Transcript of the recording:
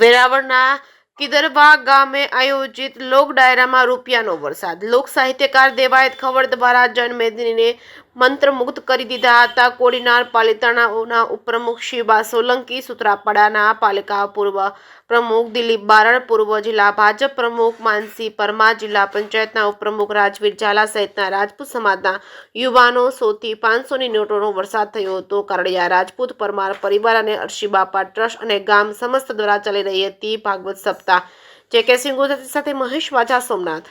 વેરાવળના કિદરવા ગામે આયોજિત લોક ડાયરામાં રૂપિયાનો વરસાદ. લોક સાહિત્યકાર દેવાયત ખવડ દ્વારા જનમેદનીને મંત્રમુગ્ધ કરી દીધા હતા. કોડીનાર પાલિતાણાના ઉપપ્રમુખ શિવા સોલંકી, સૂત્રાપાડાના પાલિકા પૂર્વ પ્રમુખ દિલીપ બારડ, પૂર્વ જિલ્લા ભાજપ પ્રમુખ માનસી પરમાર, જિલ્લા પંચાયતના ઉપપ્રમુખ રાજવીર ઝાલા સહિતના રાજપૂત સમાજના યુવાનો 100 થી 500ની નોટોનો વરસાદ થયો હતો. કારડિયા રાજપૂત પરમાર પરિવાર અને અરશી બાપા ટ્રસ્ટ અને ગામ સમસ્ત દ્વારા ચાલી રહી હતી ભાગવત સપ્તાહ. જે કે સિંગુ સાથે મહેશ વાજા, સોમનાથ.